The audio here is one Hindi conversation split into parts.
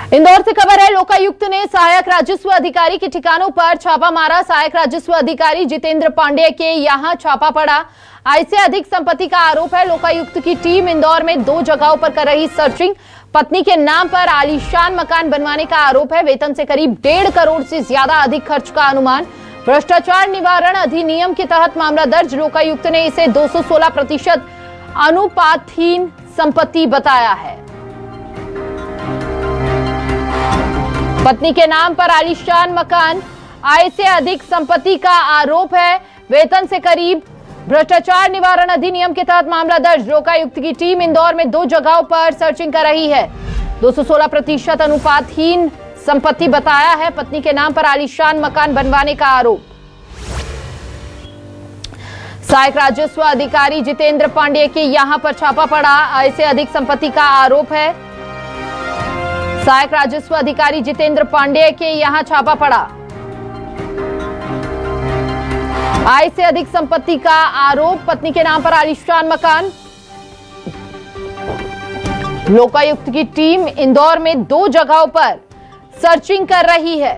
इंदौर से खबर है। लोकायुक्त ने सहायक राजस्व अधिकारी के ठिकानों पर छापा मारा। सहायक राजस्व अधिकारी जितेंद्र पांडे के यहां छापा पड़ा। आय से अधिक संपत्ति का आरोप है। लोकायुक्त की टीम इंदौर में 2 जगहों पर कर रही सर्चिंग। पत्नी के नाम पर आलीशान मकान बनवाने का आरोप है। वेतन से करीब 1.5 करोड़ से ज्यादा अधिक खर्च का अनुमान। भ्रष्टाचार निवारण अधिनियम के तहत मामला दर्ज। लोकायुक्त ने इसे 216% अनुपातहीन संपत्ति बताया है। पत्नी के नाम पर आलीशान मकान, आय से अधिक संपत्ति का आरोप है। वेतन से करीब, भ्रष्टाचार निवारण अधिनियम के तहत मामला दर्ज। लोकायुक्त की टीम इंदौर में 2 जगहों पर सर्चिंग कर रही है। 216% अनुपातहीन संपत्ति बताया है। पत्नी के नाम पर आलीशान मकान बनवाने का आरोप। सहायक राजस्व अधिकारी जितेंद्र पांडे के यहां पर छापा पड़ा। आय से अधिक संपत्ति का आरोप है। सहायक राजस्व अधिकारी जितेंद्र पांडे के यहां छापा पड़ा। आय से अधिक संपत्ति का आरोप। पत्नी के नाम पर आलीशान मकान। लोकायुक्त की टीम इंदौर में 2 जगहों पर सर्चिंग कर रही है।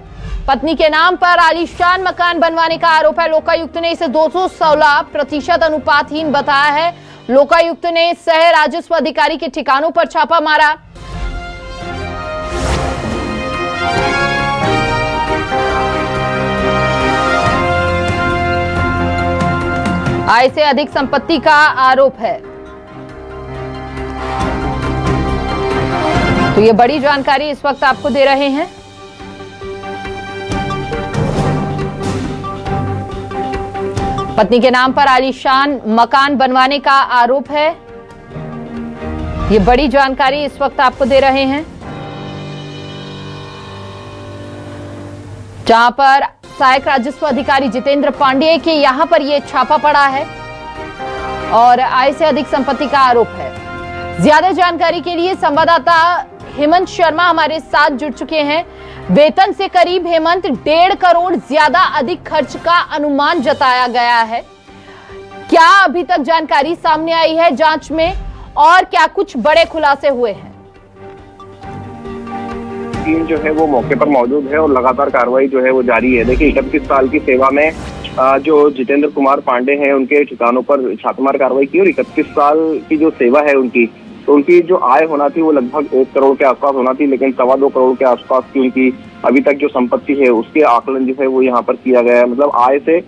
पत्नी के नाम पर आलीशान मकान बनवाने का आरोप है। लोकायुक्त ने इसे 216% अनुपातहीन बताया है। लोकायुक्त ने सह राजस्व अधिकारी के ठिकानों पर छापा मारा। आय से अधिक संपत्ति का आरोप है। तो ये बड़ी जानकारी इस वक्त आपको दे रहे हैं। पत्नी के नाम पर आलीशान मकान बनवाने का आरोप है। ये बड़ी जानकारी इस वक्त आपको दे रहे हैं, जहां पर सहायक राजस्व अधिकारी जितेंद्र पांडे के यहां पर यह छापा पड़ा है और आय से अधिक संपत्ति का आरोप है। ज्यादा जानकारी के लिए संवाददाता हेमंत शर्मा हमारे साथ जुड़ चुके हैं। वेतन से करीब हेमंत 1.5 करोड़ ज्यादा अधिक खर्च का अनुमान जताया गया है। क्या अभी तक जानकारी सामने आई है जांच में और क्या कुछ बड़े खुलासे हुए हैं? टीम जो है वो मौके पर मौजूद है और लगातार कार्रवाई जो है वो जारी है। देखिए, 31 साल की सेवा में जो जितेंद्र कुमार पांडे हैं, उनके ठिकानों पर छापेमार कार्रवाई की और 31 साल की जो सेवा है उनकी, तो उनकी जो आय होना थी वो लगभग 1 करोड़ के आसपास होना थी, लेकिन 2.25 करोड़ के आसपास की उनकी अभी तक जो संपत्ति है उसके आकलन जो है वो यहाँ पर किया गया है। मतलब आय से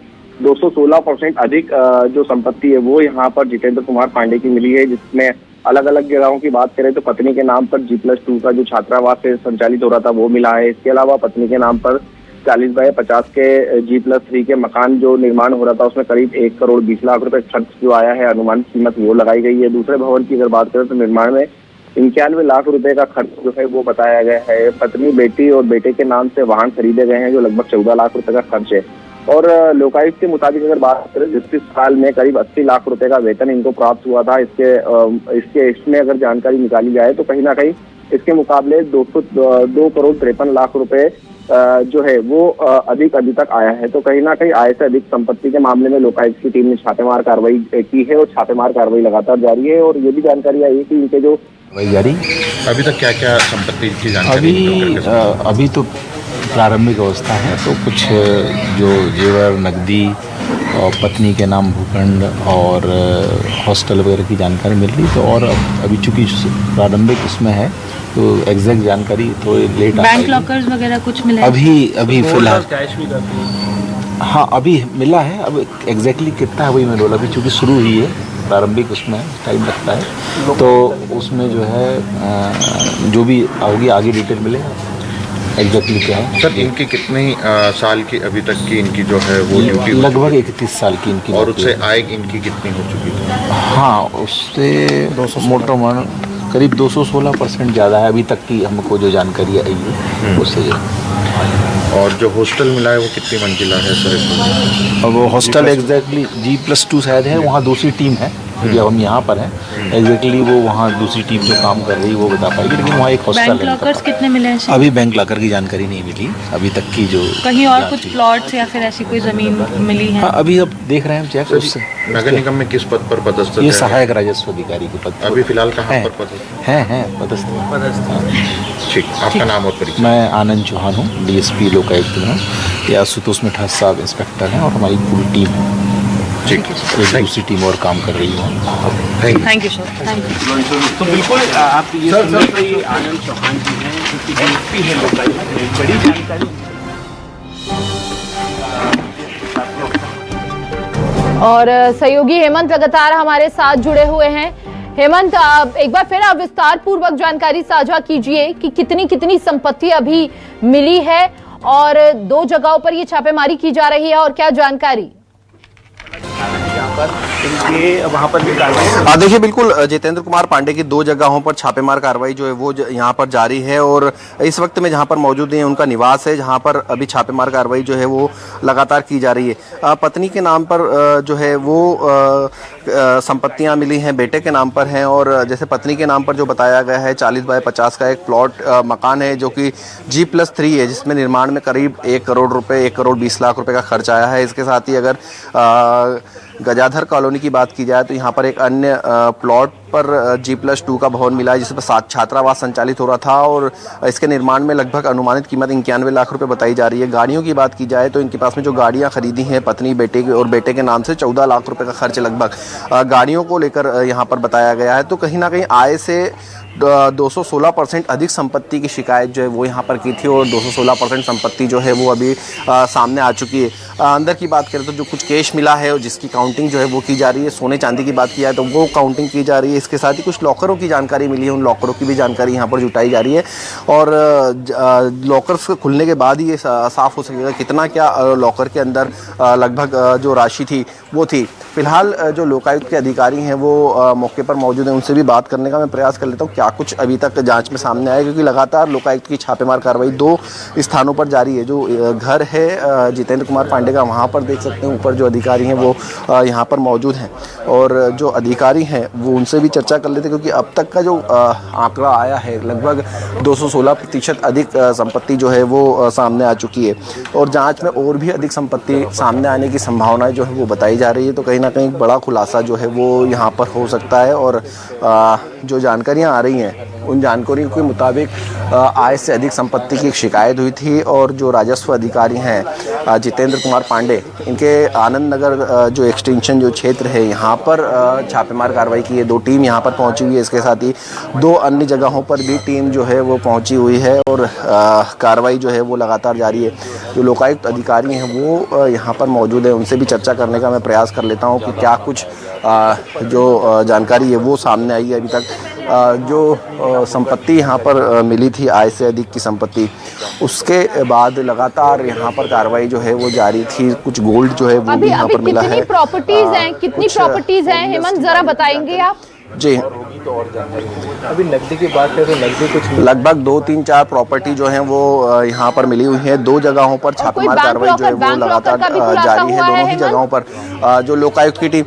216% अधिक जो संपत्ति है वो यहाँ पर जितेंद्र कुमार पांडे की मिली है, जिसमें अलग अलग जगहों की बात करें तो पत्नी के नाम पर G+2 का जो छात्रावास से संचालित हो रहा था वो मिला है। इसके अलावा पत्नी के नाम पर 40/50 के G+3 के मकान जो निर्माण हो रहा था उसमें करीब 1 करोड़ 20 लाख रुपए खर्च जो आया है, अनुमानित कीमत वो लगाई गई है। दूसरे भवन की अगर बात करें तो निर्माण में 91 लाख रुपए का खर्च जो है वो बताया गया है। पत्नी, बेटी और बेटे के नाम से वाहन खरीदे गए हैं जो लगभग 14 लाख रुपए का खर्च है। और लोकायुक्त के मुताबिक अगर बात करें 31 साल में करीब 80 लाख रुपए का वेतन इनको प्राप्त हुआ था। इसमें अगर जानकारी निकाली जाए तो कहीं ना कहीं इसके मुकाबले 2 करोड़ 53 लाख रुपए जो है वो अधिक अभी तक आया है। तो कहीं ना कहीं आय से अधिक संपत्ति के मामले में लोकायुक्त की टीम ने छापेमार कार्रवाई की है और छापेमार कार्रवाई लगातार जारी है। और ये भी जानकारी आई है कि इनके जो अभी तक क्या क्या संपत्ति की जानकारी अभी तो प्रारंभिक अवस्था है, तो कुछ जो जेवर, नकदी और पत्नी के नाम भूखंड और हॉस्टल वगैरह की जानकारी मिल रही। तो और अभी चूंकि प्रारंभिक इसमें है तो एग्जैक्ट जानकारी थोड़ी लेट आ बैंक लॉकर्स वगैरह कुछ मिला है? अभी फिलहाल हाँ अभी मिला है। अब एग्जैक्टली कितना है वही मैं बोला, अभी चूँकि शुरू हुई है, प्रारंभिक उसमें टाइम लगता है, तो उसमें जो है जो भी होगी आगे डिटेल मिलेगा एग्जैक्टली क्या है। सर, इनकी कितने साल की अभी तक की इनकी जो है वो ड्यूटी? लगभग 31 साल की इनकी। और उससे आय इनकी कितनी हो चुकी थी? हाँ, उससे मोटा मोटा करीब 216% ज़्यादा है अभी तक की हमको जो जानकारी आई है उससे। और जो हॉस्टल मिला है वो कितनी मंजिला है सर? वो हॉस्टल एग्जैक्टली G+2 शायद है, वहाँ दूसरी टीम है क्योंकि अब हम यहाँ पर हैं, एग्जैक्टली वो वहाँ दूसरी टीम जो काम कर रही है वो बता पाएगी, लेकिन वहाँ एक हॉस्टल बैंक लॉकर्स कितने मिले हैं? अभी बैंक लॉकर की जानकारी नहीं मिली अभी तक की, जो कहीं और कुछ प्लॉट्स या फिर ऐसी कोई जमीन मिली है? हाँ, अभी अब देख रहे हैं हम चेक उससे। नगर निगम में किस पद पर पदस्थ ये है? सहायक राजस्व अधिकारी के पद अभी फिलहाल कहाँ हैं। पर पदस्थ? हैं पदस्थ हैं। ठीक, आपका नाम और परिचय? मैं आनंद चौहान हूँ, डीएसपी लोकायुक्त में हूँ। ये आशुतोष मिठास साहब इंस्पेक्टर हैं और हमारी पूरी टीम है, ठीक है, एक दूसरी टीम और काम कर रही है। Thank you sir, thank you. तो बिल्कुल आप ये सुन रहे हैं, आनंद चौहान जी हैं जो कि डीएसपी है लोकायुक्त में। बड़ी जानकारी और सहयोगी हेमंत लगातार हमारे साथ जुड़े हुए हैं। हेमंत, एक बार फिर आप विस्तार पूर्वक जानकारी साझा कीजिए कि कितनी कितनी संपत्ति अभी मिली है और 2 जगहों पर ये छापेमारी की जा रही है और क्या जानकारी? इनके वहाँ पर भी कार्रवाई। देखिए, बिल्कुल जितेंद्र कुमार पांडे की 2 जगहों पर छापेमार कार्रवाई जो है वो यहाँ पर जारी है और इस वक्त में जहाँ पर मौजूद है उनका निवास है, जहाँ पर अभी छापेमार कार्रवाई जो है वो लगातार की जा रही है। पत्नी के नाम पर जो है वो संपत्तियां मिली हैं, बेटे के नाम पर हैं और जैसे पत्नी के नाम पर जो बताया गया है 40 बाय 50 का एक प्लॉट मकान है जो कि G+3 है, जिसमें निर्माण में करीब 1 करोड़ रुपए, 1 करोड़ 20 लाख रुपए का खर्च आया है। इसके साथ ही अगर गजाधर कॉलोनी की बात की जाए तो यहाँ पर एक अन्य प्लॉट पर G+2 का भवन मिला है जिस पर छात्रावास संचालित हो रहा था और इसके निर्माण में लगभग अनुमानित कीमत 91 लाख रुपए बताई जा रही है। गाड़ियों की बात की जाए तो इनके पास में जो गाड़ियाँ खरीदी हैं पत्नी बेटे के और बेटे के नाम से 14 लाख रुपए का खर्च लगभग गाड़ियों को लेकर यहाँ पर बताया गया है। तो कहीं ना कहीं आय से 216% अधिक संपत्ति की शिकायत जो है वो यहाँ पर की थी और 216% संपत्ति जो है वो अभी सामने आ चुकी है। अंदर की बात करें तो जो कुछ कैश मिला है और जिसकी काउंटिंग जो है वो की जा रही है। सोने चांदी की बात की जाए तो वो काउंटिंग की जा रही है। इसके साथ ही कुछ लॉकरों की जानकारी मिली है, उन लॉकरों की भी जानकारी यहाँ पर जुटाई जा रही है और लॉकर्स खुलने के बाद ही ये साफ हो सकेगा कितना क्या लॉकर के अंदर लगभग जो राशि थी वो थी। फिलहाल जो लोकायुक्त के अधिकारी हैं वो मौके पर मौजूद हैं, उनसे भी बात करने का मैं प्रयास कर लेता हूँ क्या कुछ अभी तक जांच में सामने आया, क्योंकि लगातार लोकायुक्त की छापेमार कार्रवाई 2 स्थानों पर जारी है। जो घर है जितेंद्र कुमार पांडे का, वहाँ पर देख सकते हैं ऊपर जो अधिकारी हैं वो यहाँ पर मौजूद हैं और जो अधिकारी हैं वो उनसे भी चर्चा कर लेते हैं, क्योंकि अब तक का जो आंकड़ा आया है लगभग 216% अधिक संपत्ति जो है वो सामने आ चुकी है और जाँच में और भी अधिक संपत्ति सामने आने की संभावनाएँ जो है वो बताई जा रही है। तो कहीं ना कहीं एक बड़ा खुलासा जो है वो यहाँ पर हो सकता है और जो जानकारियाँ आ रही हैं उन जानकारियों के मुताबिक आय से अधिक संपत्ति की एक शिकायत हुई थी और जो राजस्व अधिकारी हैं जितेंद्र कुमार पांडे, इनके आनंद नगर जो एक्सटेंशन जो क्षेत्र है यहाँ पर छापेमार कार्रवाई की है। 2 टीम यहाँ पर पहुँची हुई है। इसके साथ ही 2 अन्य जगहों पर भी टीम जो है वो पहुँची हुई है और कार्रवाई जो है वो लगातार जारी है। जो लोकायुक्त अधिकारी हैं वो यहाँ पर मौजूद है, उनसे भी चर्चा करने का मैं प्रयास कर लेता हूँ कि क्या कुछ जो जानकारी है वो सामने आई है अभी तक। जो संपत्ति यहाँ पर मिली थी आय से अधिक की संपत्ति, उसके बाद लगातार यहाँ पर कार्रवाई जो है वो जारी थी। कुछ गोल्ड जो है वो भी यहाँ पर मिला है। कितनी प्रॉपर्टीज हैं, कितनी प्रॉपर्टीज हैं हेमंत, जरा बताएंगे आप? जी, अभी नकदी की बात करें तो नकदी कुछ लगभग 2, 3, 4 प्रॉपर्टी जो हैं वो यहाँ पर मिली हुई है। 2 जगहों पर छापेमार कार्रवाई जो है वो लगातार जारी है, दोनों ही जगहों पर। जो लोकायुक्त की टीम,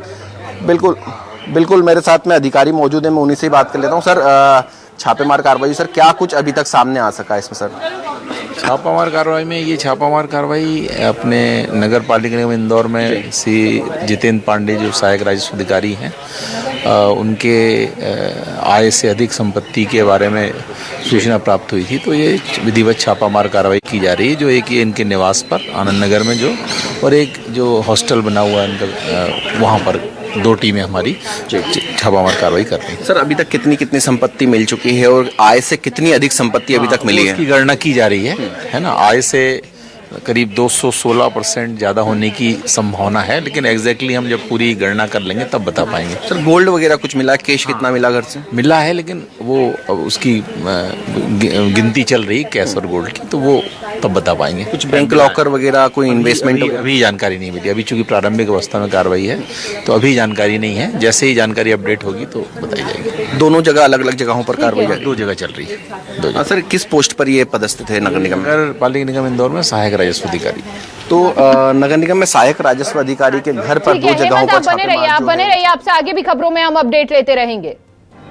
बिल्कुल मेरे साथ में अधिकारी मौजूद है, मैं उन्हीं से बात कर लेता हूँ। सर, छापेमार कार्रवाई सर क्या कुछ अभी तक सामने आ सका इसमें सर? छापामार कार्रवाई में ये छापामार कार्रवाई अपने नगर पालिका निगम इंदौर में श्री जितेंद्र पांडे जो सहायक राजस्व अधिकारी हैं उनके आय से अधिक संपत्ति के बारे में सूचना प्राप्त हुई थी। तो ये विधिवत छापामार कार्रवाई की जा रही है, जो एक ये इनके निवास पर आनंद नगर में जो और एक जो हॉस्टल बना हुआ है इनका, वहाँ पर 2 टीमें हमारी छापामार कार्रवाई कर रही हैं। सर, अभी तक कितनी कितनी संपत्ति मिल चुकी है और आय से कितनी अधिक संपत्ति अभी तक मिली है? उसकी गणना की जा रही है ना। आय से करीब 216% ज़्यादा होने की संभावना है, लेकिन एग्जैक्टली हम जब पूरी गणना कर लेंगे तब बता पाएंगे। सर, गोल्ड वगैरह कुछ मिला, कैश कितना मिला घर से? मिला है, लेकिन वो अब उसकी गिनती चल रही कैश और गोल्ड की, तो वो तब बता पाएंगे। कुछ बैंक लॉकर वगैरह, कोई इन्वेस्टमेंट? अभी जानकारी नहीं मिली, अभी चूंकि प्रारंभिक अवस्था में कार्रवाई है तो अभी जानकारी नहीं है। जैसे ही जानकारी अपडेट होगी तो बताई जाएगी। दोनों जगह अलग अलग जगहों पर कार्रवाई? 2 जगह चल रही है। 2 जगह। सर, किस पोस्ट पर ये पदस्थ थे नगर निगम में? नगर पालिका निगम इंदौर में सहायक राजस्व अधिकारी। तो नगर निगम में सहायक राजस्व अधिकारी के घर पर ठीक 2 है जगहों हेमंत, पर आप बने रहिए, छापेमार जो है आपसे आगे भी खबरों में हम अपडेट लेते रहेंगे।